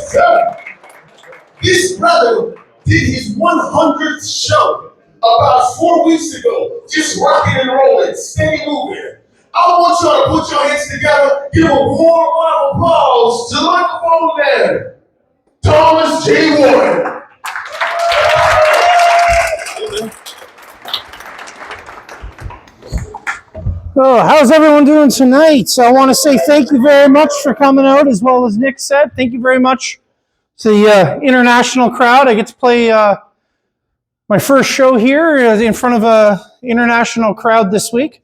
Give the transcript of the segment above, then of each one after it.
Yes, sir. This brother did his 100th show about 4 weeks ago. Just rocking and rolling, steady moving. I want y'all to put your hands together. Give a warm round of applause to the microphone man, Thomas J. Warren. Oh, how's everyone doing tonight? So I want to say thank you very much for coming out, as well as Nick said. Thank you very much to the international crowd. I get to play my first show here in front of an international crowd this week.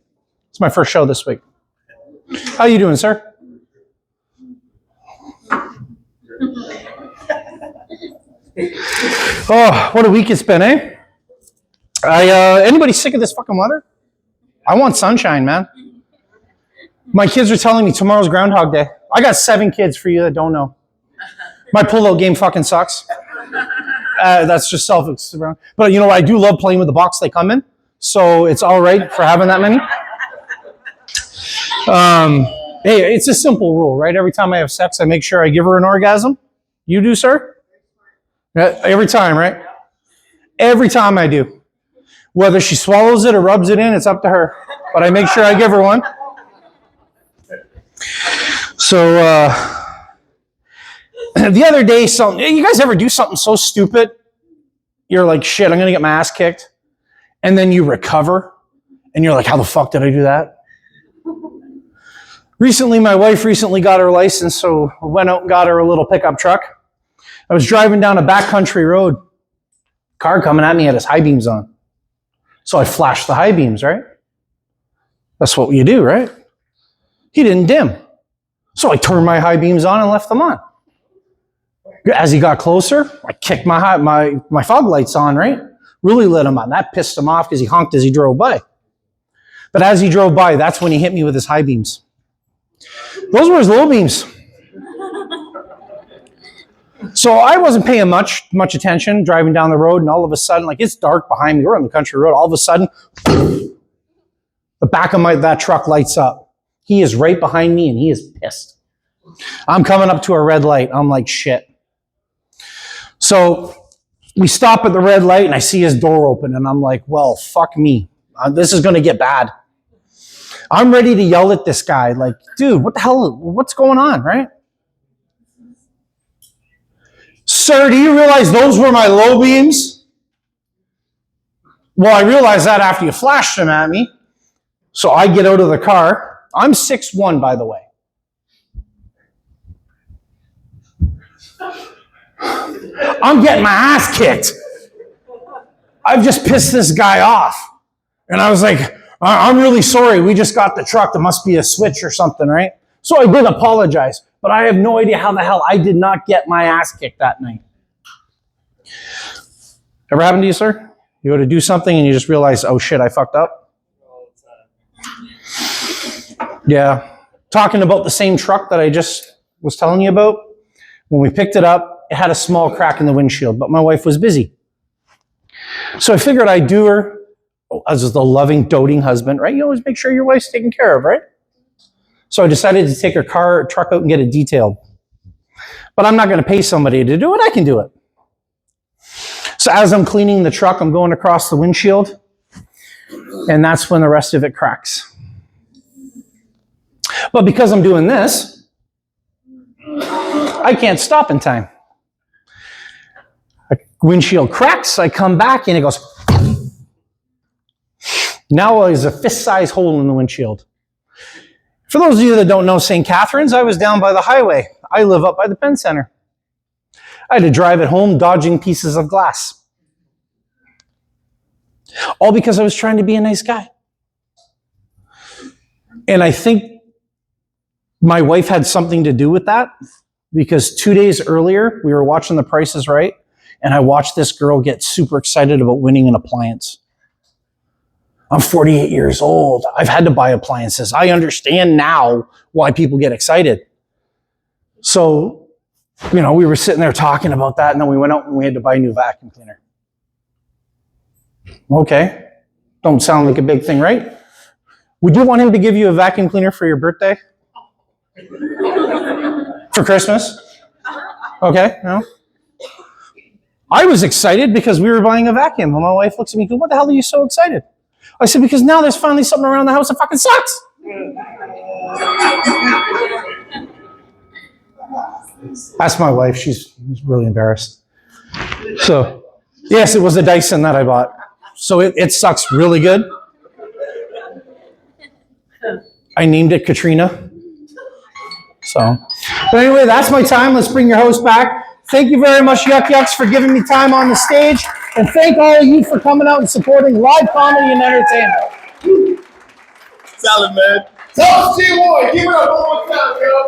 It's my first show this week. How you doing, sir? Oh, what a week it's been, eh? Anybody sick of this fucking weather? I want sunshine, man. My kids are telling me tomorrow's Groundhog Day. I got 7 kids for you that don't know. My pull-out game fucking sucks. That's just self-explanatory. But you know what? I do love playing with the box they come in. So it's all right for having that many. Hey, it's a simple rule, right? Every time I have sex, I make sure I give her an orgasm. You do, sir? Every time, right? Every time I do. Whether she swallows it or rubs it in, it's up to her. But I make sure I give her one. So, the other day, you guys ever do something so stupid? You're like, shit, I'm going to get my ass kicked. And then you recover. And you're like, how the fuck did I do that? Recently, my wife got her license, so I went out and got her a little pickup truck. I was driving down a backcountry road. Car coming at me had his high beams on. So I flashed the high beams, right? That's what you do, right? He didn't dim. So I turned my high beams on and left them on. As he got closer, I kicked my fog lights on, right? Really lit him on. That pissed him off because he honked as he drove by. But as he drove by, that's when he hit me with his high beams. Those were his low beams. So I wasn't paying much attention driving down the road, and all of a sudden, like it's dark behind me, we're on the country road, all of a sudden, the back of that truck lights up. He is right behind me and he is pissed. I'm coming up to a red light. I'm like, shit. So we stop at the red light and I see his door open and I'm like, well, fuck me. This is going to get bad. I'm ready to yell at this guy like, dude, what the hell, what's going on, right? Sir, do you realize those were my low beams? Well, I realized that after you flashed them at me. So I get out of the car. I'm 6'1", by the way. I'm getting my ass kicked. I've just pissed this guy off. And I was like, I'm really sorry. We just got the truck. There must be a switch or something, right? So I did apologize. But I have no idea how the hell I did not get my ass kicked that night. Ever happened to you, sir? You go to do something and you just realize, oh shit, I fucked up? Yeah. Talking about the same truck that I just was telling you about. When we picked it up, it had a small crack in the windshield, but my wife was busy. So I figured I'd do her as the loving, doting husband, right? You always make sure your wife's taken care of, right? So I decided to take her truck out and get it detailed. But I'm not going to pay somebody to do it. I can do it. So as I'm cleaning the truck, I'm going across the windshield. And that's when the rest of it cracks. But because I'm doing this, I can't stop in time. The windshield cracks. I come back and it goes. Now there's a fist-sized hole in the windshield. For those of you that don't know St. Catharines, I was down by the highway. I live up by the Penn Center. I had to drive it home dodging pieces of glass. All because I was trying to be a nice guy. And I think my wife had something to do with that because 2 days earlier, we were watching The Price is Right, and I watched this girl get super excited about winning an appliance. I'm 48 years old. I've had to buy appliances. I understand now why people get excited. So, we were sitting there talking about that, and then we went out and we had to buy a new vacuum cleaner. Okay. Don't sound like a big thing, right? Would you want him to give you a vacuum cleaner for your birthday? For Christmas? Okay. No. I was excited because we were buying a vacuum. And my wife looks at me and goes, what the hell are you so excited? I said, because now there's finally something around the house that fucking sucks. That's my wife. She's really embarrassed. So, yes, it was the Dyson that I bought. So it sucks really good. I named it Katrina. So, but anyway, that's my time. Let's bring your host back. Thank you very much, Yuck Yucks, for giving me time on the stage. And thank all of you for coming out and supporting live comedy and entertainment. Solid, man. Tell us, T1. Give it up one more time, yo.